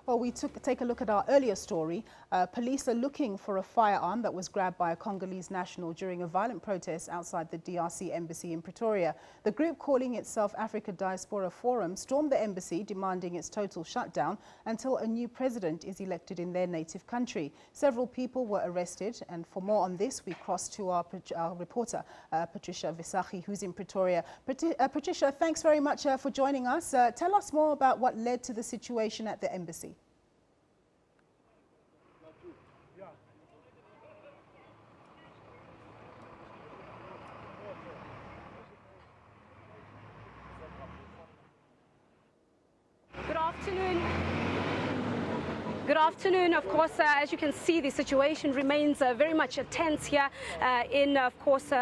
Well, we take a look at our earlier story. Police are looking for a firearm that was grabbed by a Congolese national during a violent protest outside the DRC embassy in Pretoria. The group, calling itself Africa Diaspora Forum, stormed the embassy, demanding its total shutdown until a new president is elected in their native country. Several people were arrested, and for more on this, we cross to our reporter, Patricia Visachi, who's in Pretoria. Patricia, thanks very much for joining us. Tell us more about what led to the situation at the embassy. Good afternoon. Of course, as you can see, the situation remains very much tense here in, of course,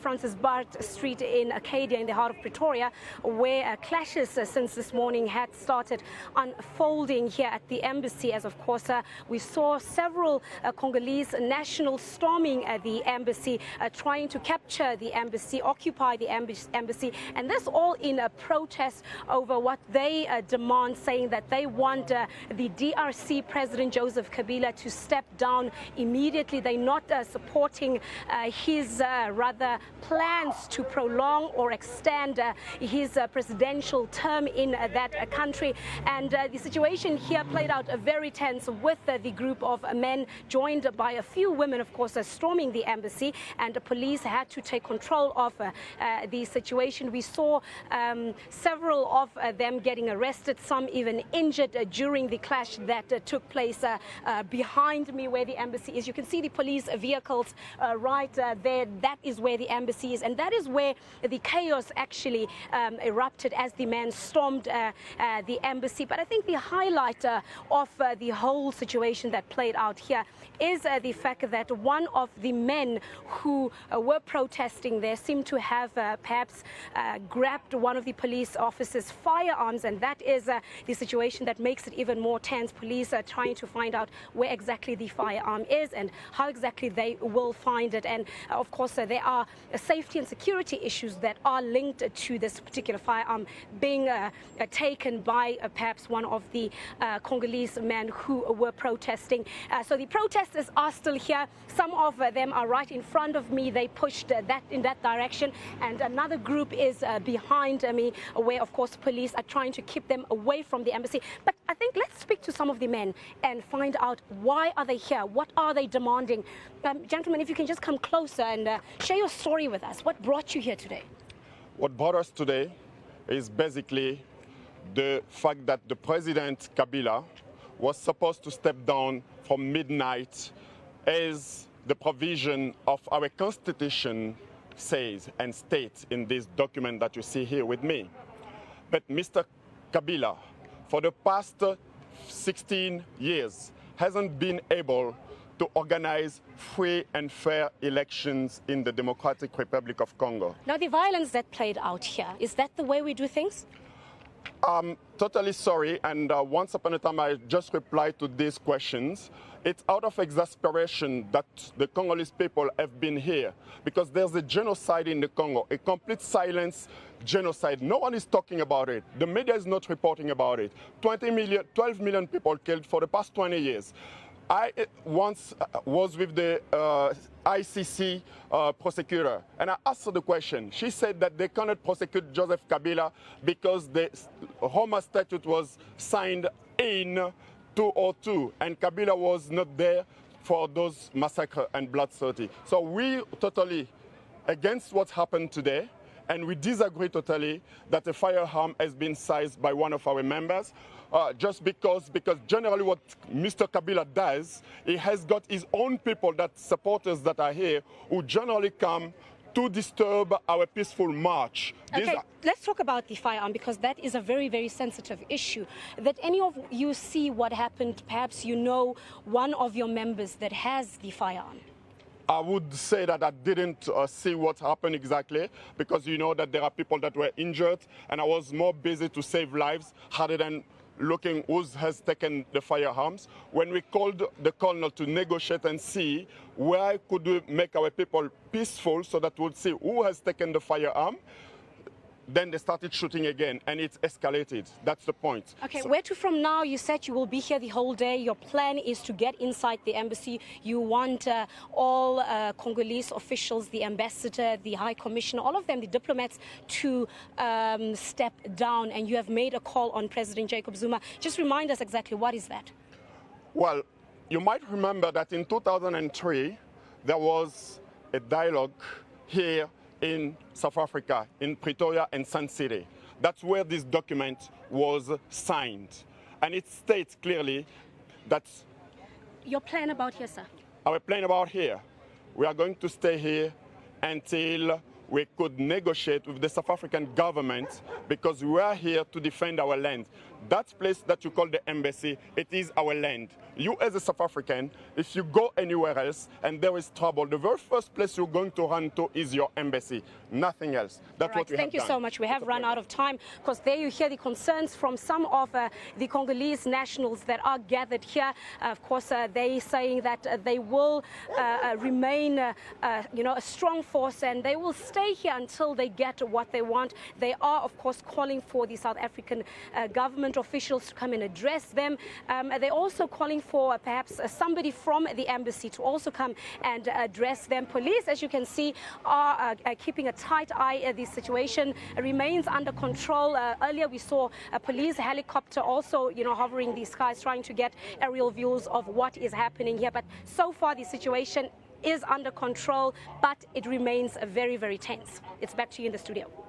Francis Bart Street in Arcadia, in the heart of Pretoria, where clashes since this morning had started unfolding here at the embassy. As, of course, we saw several Congolese nationals storming the embassy, trying to capture the embassy, occupy the embassy, and this all in a protest over what they demand, saying that they want the DRC President Joseph Kabila to step down immediately. They're not supporting his rather plans to prolong or extend his presidential term in that country. And the situation here played out very tense, with the group of men joined by a few women, of course, storming the embassy, and the police had to take control of the situation. We saw several of them getting arrested, some even injured during the clash that took place behind me where the embassy is. You can see the police vehicles right there. That is where the embassy is, and that is where the chaos actually erupted as the men stormed the embassy. But I think the highlight of the whole situation that played out here is the fact that one of the men who were protesting there seemed to have perhaps grabbed one of the police officers' firearms, and that is the situation that makes it even more tense. Police are trying to find out where exactly the firearm is and how exactly they will find it. And of course, there are safety and security issues that are linked to this particular firearm being taken by perhaps one of the Congolese men who were protesting. So the protesters are still here. Some of them are right in front of me. They pushed in that direction, and another group is behind me, where of course police are trying to keep them away from the embassy. But I think let's speak to some of the men and find out, why are they here? What are they demanding? Gentlemen, if you can just come closer and share your story with us. What brought you here today? What brought us today is basically the fact that the President Kabila was supposed to step down from midnight, as the provision of our Constitution says and states in this document that you see here with me. But Mr. Kabila, for the past 16 years, hasn't been able to organize free and fair elections in the Democratic Republic of Congo. Now, the violence that played out here, is that the way we do things? I'm totally sorry, and once upon a time I just replied to these questions. It's out of exasperation that the Congolese people have been here, because there's a genocide in the Congo, a complete silence genocide. No one is talking about it. The media is not reporting about it. 12 million people killed for the past 20 years. I once was with the ICC prosecutor, and I asked her the question. She said that they cannot prosecute Joseph Kabila because the Roma Statute was signed in 2002, and Kabila was not there for those massacre and bloodthirsty. So we totally against what happened today, and we disagree totally that a firearm has been seized by one of our members. Just because generally what Mr. Kabila does, he has got his own people, that supporters that are here, who generally come to disturb our peaceful march. Okay, let's talk about the firearm, because that is a very, very sensitive issue. That any of you see what happened, perhaps you know one of your members that has the firearm. I would say that I didn't see what happened exactly, because you know that there are people that were injured, and I was more busy to save lives rather than looking who has taken the firearms. When we called the colonel to negotiate and see where could we make our people peaceful so that we'll see who has taken the firearm, then they started shooting again, and it's escalated. That's the point. Okay, So, where to from now? You said you will be here the whole day. Your plan is to get inside the embassy. You want all Congolese officials, the ambassador, the high commissioner, all of them, the diplomats, to step down. And you have made a call on President Jacob Zuma. Just remind us exactly what is that? well, you might remember that in 2003, there was a dialogue here in South Africa, in Pretoria and Sun City. That's where this document was signed. And it states clearly that Your plan about here, sir? our plan about here, we are going to stay here until we could negotiate with the South African government, because we are here to defend our land. That place that you call the embassy, it is our land. You as a South African, if you go anywhere else and there is trouble, the very first place you're going to run to is your embassy, nothing else. That's Right. what we Thank you have so done. much. We have run out of time, because there you hear the concerns from some of the Congolese nationals that are gathered here. Of course, they saying that they will remain, a strong force, and they will stay here until they get what they want. They are, of course, calling for the South African government officials to come and address them. They're also calling for perhaps somebody from the embassy to also come and address them. Police, as you can see, are keeping a tight eye. The situation remains under control. Earlier we saw a police helicopter also, hovering the skies, trying to get aerial views of what is happening here. But so far the situation is under control, but it remains very, very tense. It's back to you in the studio.